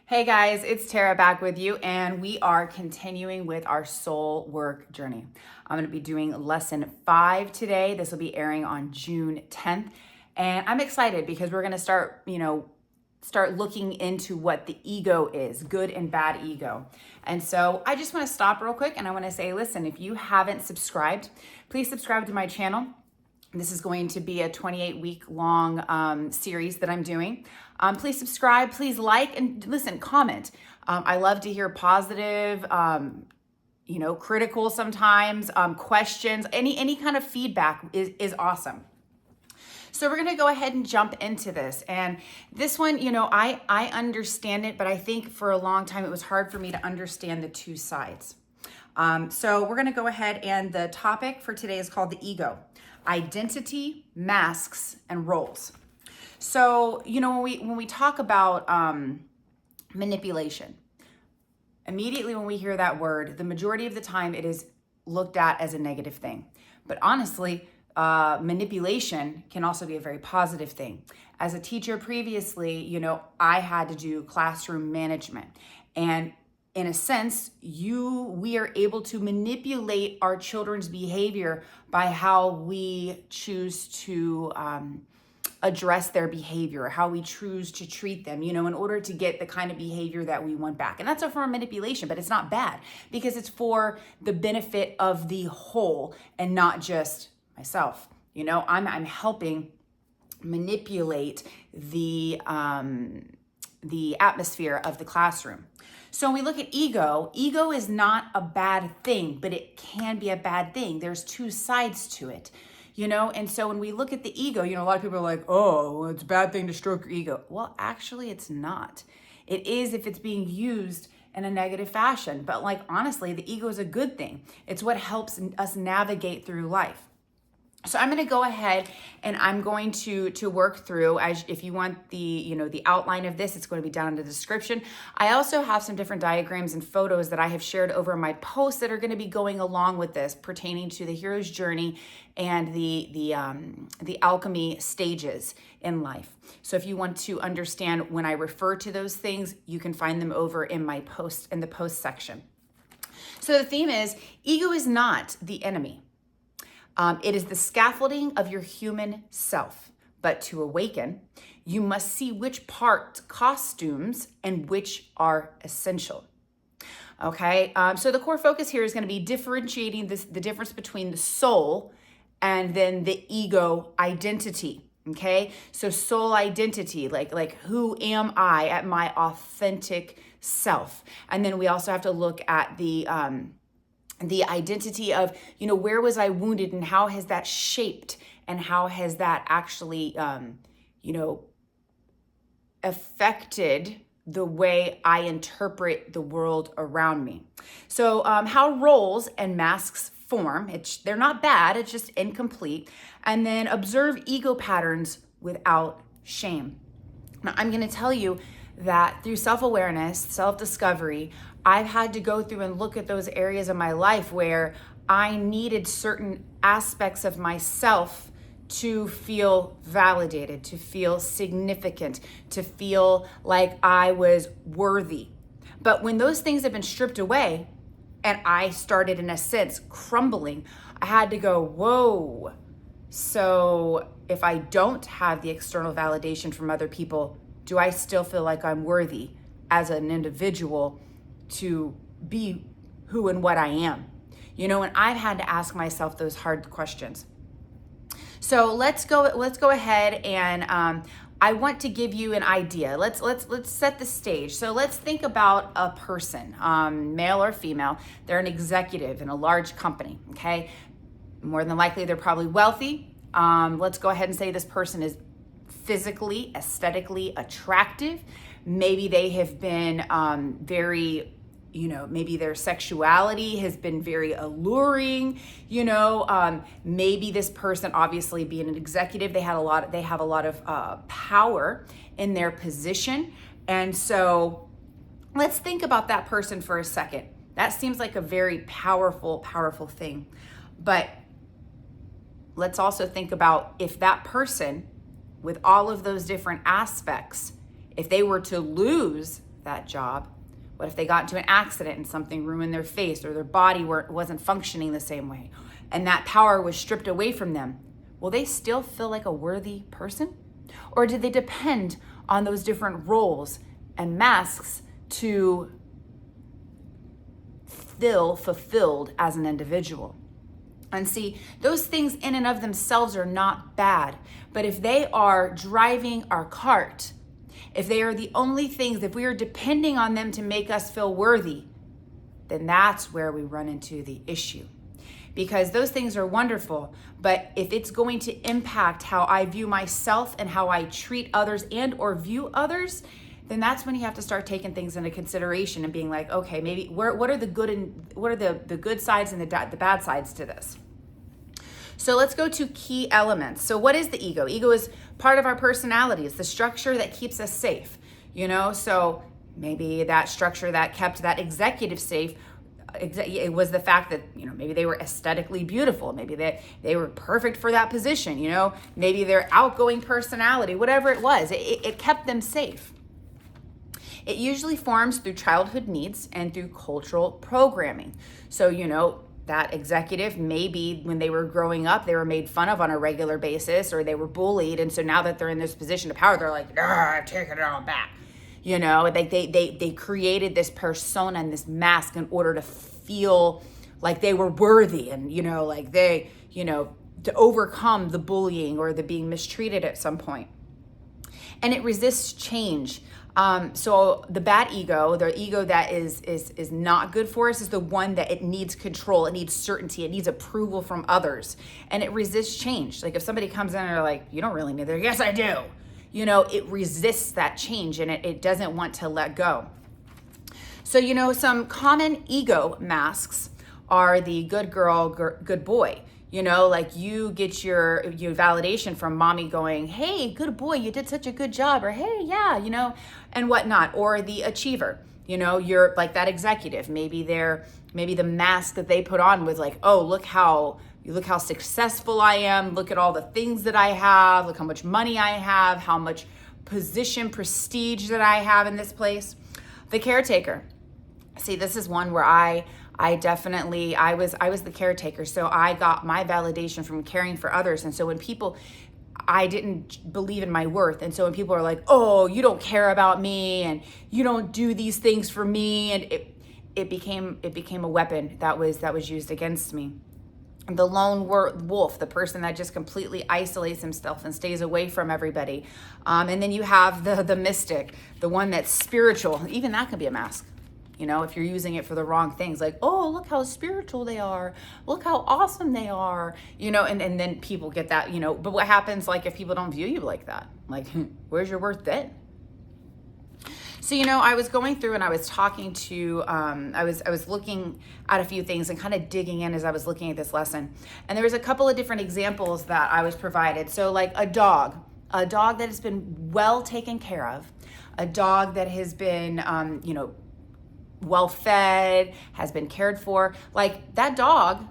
Hey guys, it's Tara back with you, and we are continuing with our soul work journey. I'm going to be doing lesson 5 today. This will be airing on June 10th, and I'm excited because we're going to start looking into what the ego is, good and bad ego. And so I just want to stop real quick and I want to say, listen, if you haven't subscribed, please subscribe to my channel. This is going to be a 28-week long series that I'm doing. Please subscribe, please like, and listen, comment. I love to hear positive, critical sometimes, questions, any kind of feedback is awesome. So we're gonna go ahead and jump into this. And this one, I understand it, but I think for a long time it was hard for me to understand the two sides. So we're gonna go ahead, and the topic for today is called the ego. Identity, masks, and roles. So, when we talk about manipulation, immediately when we hear that word, the majority of the time it is looked at as a negative thing. But honestly, manipulation can also be a very positive thing. As a teacher previously, I had to do classroom management. And in a sense, we are able to manipulate our children's behavior by how we choose to address their behavior, how we choose to treat them, in order to get the kind of behavior that we want back. And that's a form of manipulation, but it's not bad because it's for the benefit of the whole and not just myself. I'm helping manipulate the atmosphere of the classroom. So when we look at ego is not a bad thing, but it can be a bad thing. There's two sides to it, And so when we look at the ego, a lot of people are like, oh, well, it's a bad thing to stroke your ego. Well, actually, it's not. It is if it's being used in a negative fashion. But honestly, the ego is a good thing. It's what helps us navigate through life. So I'm going to go ahead and I'm going to work through, as if you want the outline of this, it's going to be down in the description. I also have some different diagrams and photos that I have shared over my posts that are going to be going along with this, pertaining to the hero's journey and the alchemy stages in life. So if you want to understand when I refer to those things, you can find them over in my post, in the post section. So the theme is, ego is not the enemy. It is the scaffolding of your human self. But to awaken, you must see which parts costumes and which are essential. Okay, so the core focus here is going to be differentiating the difference between the soul and then the ego identity. Okay, so soul identity, like who am I at my authentic self? And then we also have to look at the identity of, where was I wounded and how has that shaped and how has that actually, affected the way I interpret the world around me. So how roles and masks form, they're not bad, it's just incomplete. And then observe ego patterns without shame. Now, I'm going to tell you that through self-awareness, self-discovery, I've had to go through and look at those areas of my life where I needed certain aspects of myself to feel validated, to feel significant, to feel like I was worthy. But when those things have been stripped away and I started, in a sense, crumbling, I had to go, whoa. So if I don't have the external validation from other people, do I still feel like I'm worthy as an individual to be who and what I am? And I've had to ask myself those hard questions. So let's go ahead, and I want to give you an idea. Let's set the stage. So let's think about a person, male or female. They're an executive in a large company, okay? More than likely, they're probably wealthy. Let's go ahead and say this person is physically, aesthetically attractive. Maybe they have been very, maybe their sexuality has been very alluring. Maybe this person, obviously being an executive, they have a lot of power in their position. And so let's think about that person for a second. That seems like a very powerful thing. But let's also think about if that person, with all of those different aspects, if they were to lose that job? What if they got into an accident and something ruined their face, or their body wasn't functioning the same way, and that power was stripped away from them? Will they still feel like a worthy person? Or did they depend on those different roles and masks to feel fulfilled as an individual? And see, those things in and of themselves are not bad, but if they are driving our cart, if they are the only things, if we are depending on them to make us feel worthy, then that's where we run into the issue. Because those things are wonderful, but if it's going to impact how I view myself and how I treat others and or view others, then that's when you have to start taking things into consideration and being like, okay, maybe what are the good and what are the good sides and the bad sides to this? So let's go to key elements. So what is the ego? Ego is part of our personality. It's the structure that keeps us safe, So maybe that structure that kept that executive safe, it was the fact that, maybe they were aesthetically beautiful. Maybe they were perfect for that position, maybe their outgoing personality, whatever it was, it kept them safe. It usually forms through childhood needs and through cultural programming. So, that executive, maybe when they were growing up, they were made fun of on a regular basis, or they were bullied. And so now that they're in this position of power, they're like, I'm taking it all back. Like they created this persona and this mask in order to feel like they were worthy and, like they, to overcome the bullying or the being mistreated at some point. And it resists change. So the bad ego, the ego that is not good for us, is the one that it needs control, it needs certainty, it needs approval from others, and it resists change. Like if somebody comes in and they're like, you don't really need that. Yes, I do. It resists that change and it doesn't want to let go. So, some common ego masks are the good girl, good boy. Like you get your validation from mommy going, hey, good boy, you did such a good job, or hey, yeah, and whatnot. Or the achiever, you're like that executive. Maybe the mask that they put on was like, oh, look how successful I am. Look at all the things that I have. Look how much money I have, how much prestige that I have in this place. The caretaker. See, this is one where I was the caretaker. So I got my validation from caring for others. And so when I didn't believe in my worth. And so when people are like, oh, you don't care about me and you don't do these things for me. And it became a weapon that was used against me. The lone wolf, the person that just completely isolates himself and stays away from everybody. And then you have the mystic, the one that's spiritual. Even that can be a mask. If you're using it for the wrong things, like, oh, look how spiritual they are. Look how awesome they are, and then people get that, but what happens like if people don't view you like that? Like, where's your worth then? So, I was going through and I was talking to, I was looking at a few things and kind of digging in as I was looking at this lesson. And there was a couple of different examples that I was provided. So like a dog that has been well taken care of, a dog that has been, well fed, has been cared for. Like that dog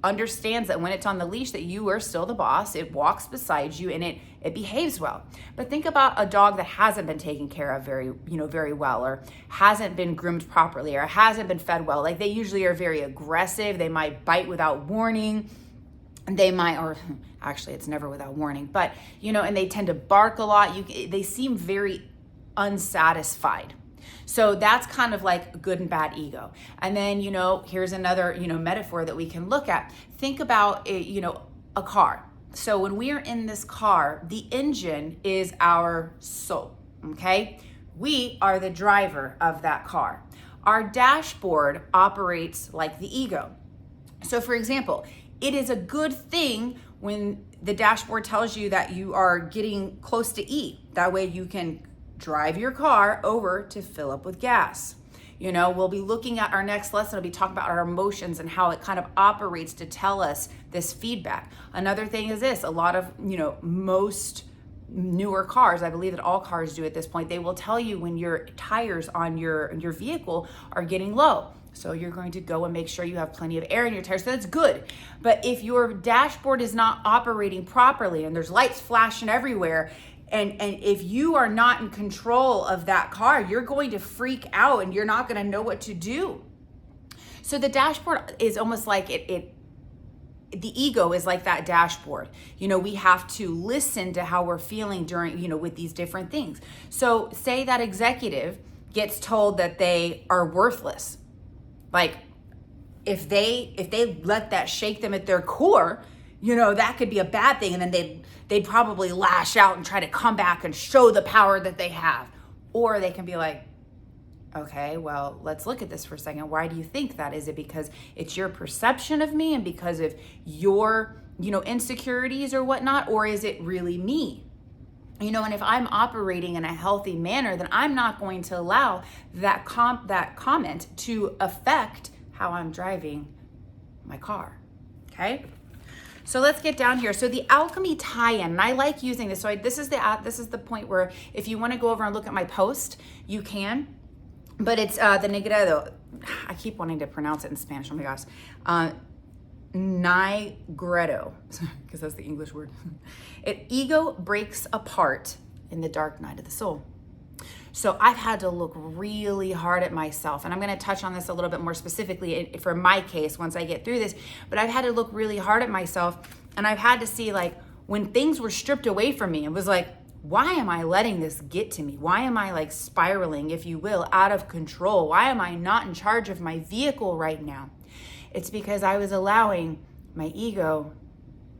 understands that when it's on the leash that you are still the boss. It walks beside you and it behaves well. But think about a dog that hasn't been taken care of very well, or hasn't been groomed properly, or hasn't been fed well. Like they usually are very aggressive. They might bite without warning. They might, or actually it's never without warning, but and they tend to bark a lot. They seem very unsatisfied. So that's kind of like good and bad ego. And then, here's another, metaphor that we can look at. Think about, a car. So when we are in this car, the engine is our soul, okay? We are the driver of that car. Our dashboard operates like the ego. So for example, it is a good thing when the dashboard tells you that you are getting close to E. That way you can drive your car over to fill up with gas. We'll be looking at our next lesson. We'll be talking about our emotions and how it kind of operates to tell us this feedback. Another thing is this, a lot of, most newer cars, I believe that all cars do at this point, they will tell you when your tires on your vehicle are getting low. So you're going to go and make sure you have plenty of air in your tires. So that's good. But if your dashboard is not operating properly and there's lights flashing everywhere, And if you are not in control of that car, you're going to freak out and you're not going to know what to do. So the dashboard is almost like the ego is like that dashboard. We have to listen to how we're feeling during, with these different things. So say that executive gets told that they are worthless. Like if they let that shake them at their core, that could be a bad thing. And then they'd probably lash out and try to come back and show the power that they have. Or they can be like, okay, well, let's look at this for a second. Why do you think that? Is it because it's your perception of me and because of your, insecurities or whatnot? Or is it really me? And if I'm operating in a healthy manner, then I'm not going to allow that comment to affect how I'm driving my car, okay? So let's get down here. So the Alchemy Tie-In, and I like using this. So this is the point where if you want to go over and look at my post, you can. But it's the Nigredo. I keep wanting to pronounce it in Spanish. Oh my gosh. Nigredo, because that's the English word. Ego breaks apart in the dark night of the soul. So I've had to look really hard at myself, and I'm going to touch on this a little bit more specifically for my case once I get through this, but I've had to look really hard at myself, and I've had to see, like, when things were stripped away from me, it was like, why am I letting this get to me? Why am I like spiraling, if you will, out of control? Why am I not in charge of my vehicle right now? It's because I was allowing my ego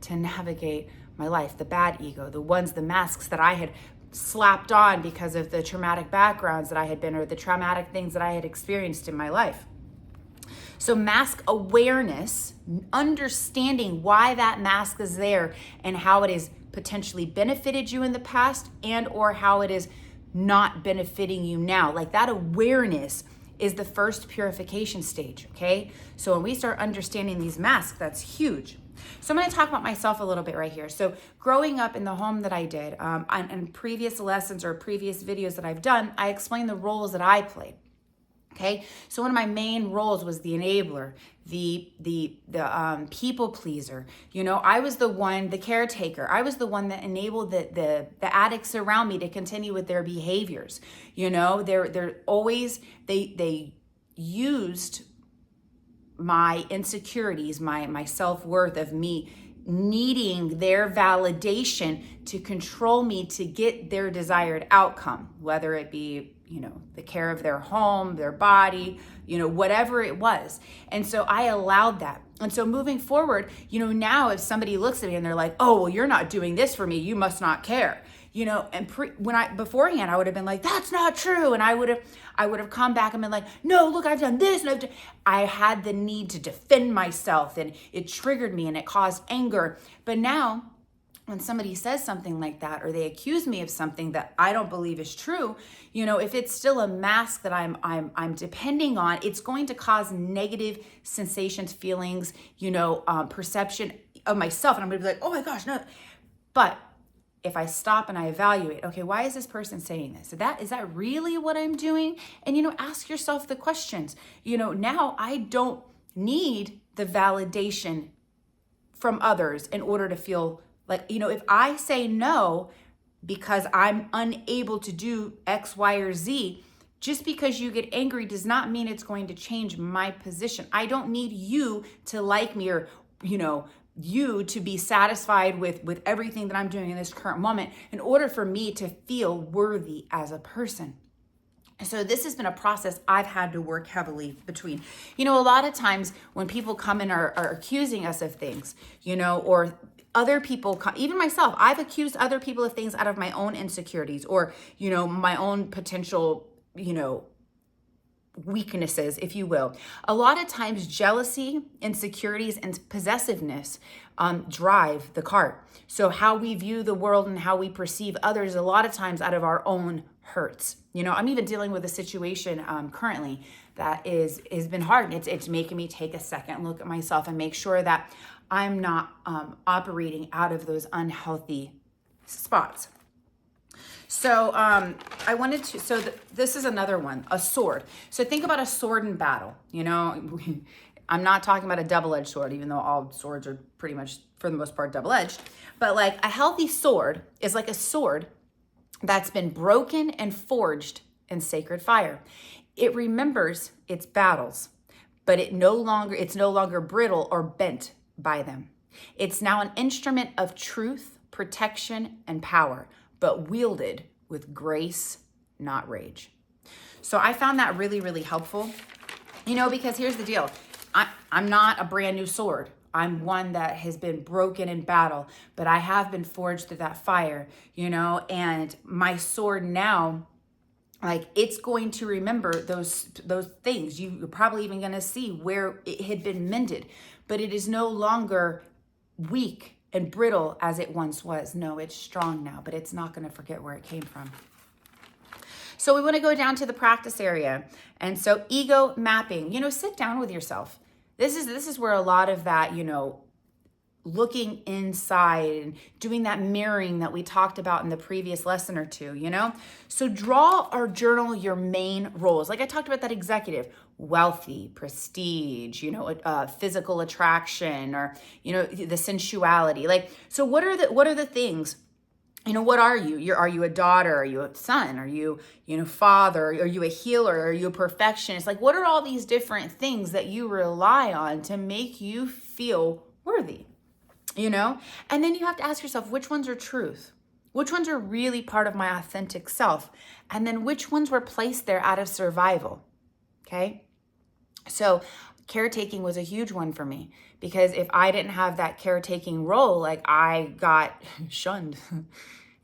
to navigate my life, the bad ego, the masks that I had slapped on because of the traumatic backgrounds that I had been, or the traumatic things that I had experienced in my life. So mask awareness, understanding why that mask is there and how it is potentially benefited you in the past and or how it is not benefiting you now. Like that awareness is the first purification stage, okay? So when we start understanding these masks, that's huge. So I'm going to talk about myself a little bit right here. So growing up in the home that I did, in previous lessons or previous videos that I've done, I explained the roles that I played. Okay, so one of my main roles was the enabler, the people pleaser. I was the caretaker. I was the one that enabled the addicts around me to continue with their behaviors. They're always they used my insecurities, my self-worth of me needing their validation to control me to get their desired outcome, whether it be the care of their home, their body, whatever it was. And so I allowed that. And so moving forward, now if somebody looks at me and they're like, oh, well, you're not doing this for me, you must not care. And beforehand, I would have been like, that's not true. And I would have come back and been like, no, look, I've done this. And I had the need to defend myself, and it triggered me and it caused anger. But now when somebody says something like that, or they accuse me of something that I don't believe is true, if it's still a mask that I'm depending on, it's going to cause negative sensations, feelings, perception of myself. And I'm going to be like, oh my gosh, no. But if I stop and I evaluate, okay, why is this person saying this? Is that really what I'm doing? And, ask yourself the questions. Now I don't need the validation from others in order to feel like, if I say no because I'm unable to do X, Y, or Z, just because you get angry does not mean it's going to change my position. I don't need you to like me, or, you to be satisfied with everything that I'm doing in this current moment in order for me to feel worthy as a person. So this has been a process I've had to work heavily between. A lot of times when people come in are accusing us of things, or other people, even myself, I've accused other people of things out of my own insecurities or, my own potential, weaknesses, if you will. A lot of times jealousy, insecurities, and possessiveness drive the cart. So how we view the world and how we perceive others, a lot of times out of our own hurts. I'm even dealing with a situation currently that has been hard. It's making me take a second look at myself and make sure that I'm not operating out of those unhealthy spots. So this is another one, a sword. So think about a sword in battle. I'm not talking about a double-edged sword, even though all swords are pretty much, for the most part, double-edged. But like a healthy sword is like a sword that's been broken and forged in sacred fire. It remembers its battles, but it's no longer brittle or bent by them. It's now an instrument of truth, protection, and power, but wielded with grace, not rage. So I found that really, really helpful, because here's the deal. I'm not a brand new sword. I'm one that has been broken in battle, but I have been forged through that fire, and my sword now, like, it's going to remember those things. You're probably even going to see where it had been mended, but it is no longer weak and brittle as it once was. No, it's strong now, but it's not going to forget where it came from. So we want to go down to the practice area. And so ego mapping, sit down with yourself. This is where a lot of that, looking inside and doing that mirroring that we talked about in the previous lesson or two, So draw or journal your main roles. Like I talked about that executive, wealthy, prestige, physical attraction, or, the sensuality. Like, so what are the things? What are you? Are you a daughter? Are you a son? Are you, father? Are you a healer? Are you a perfectionist? Like, what are all these different things that you rely on to make you feel worthy? And then you have to ask yourself, which ones are truth? Which ones are really part of my authentic self? And then which ones were placed there out of survival? Okay. So caretaking was a huge one for me, because if I didn't have that caretaking role, like, I got shunned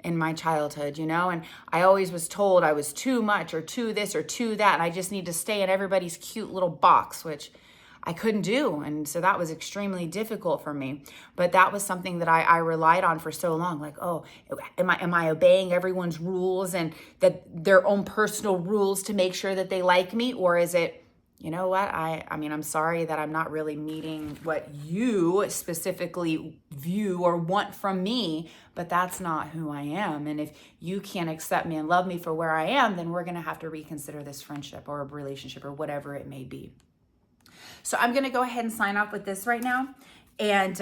in my childhood, and I always was told I was too much or too this or too that. And I just need to stay in everybody's cute little box, which I couldn't do. And so that was extremely difficult for me. But that was something that I relied on for so long. Like, oh, am I obeying everyone's rules and that their own personal rules to make sure that they like me? Or is it, I'm sorry that I'm not really meeting what you specifically view or want from me, but that's not who I am. And if you can't accept me and love me for where I am, then we're going to have to reconsider this friendship or a relationship or whatever it may be. So I'm going to go ahead and sign off with this right now. And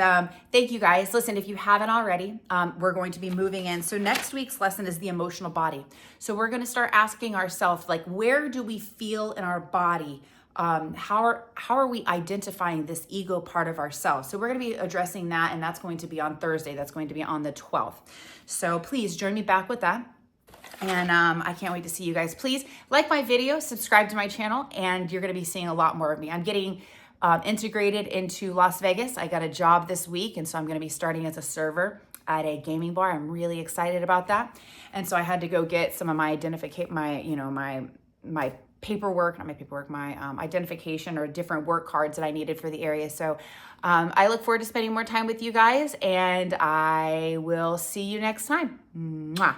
thank you guys. Listen, if you haven't already, we're going to be moving in. So next week's lesson is the emotional body. So we're going to start asking ourselves, like, where do we feel in our body? How are we identifying this ego part of ourselves? So we're going to be addressing that, and that's going to be on Thursday. That's going to be on the 12th. So please join me back with that. And I can't wait to see you guys. Please like my video, subscribe to my channel, and you're going to be seeing a lot more of me. I'm getting integrated into Las Vegas. I got a job this week, and so I'm going to be starting as a server at a gaming bar. I'm really excited about that. And so I had to go get some of my identification or different work cards that I needed for the area. So I look forward to spending more time with you guys, and I will see you next time. Mwah.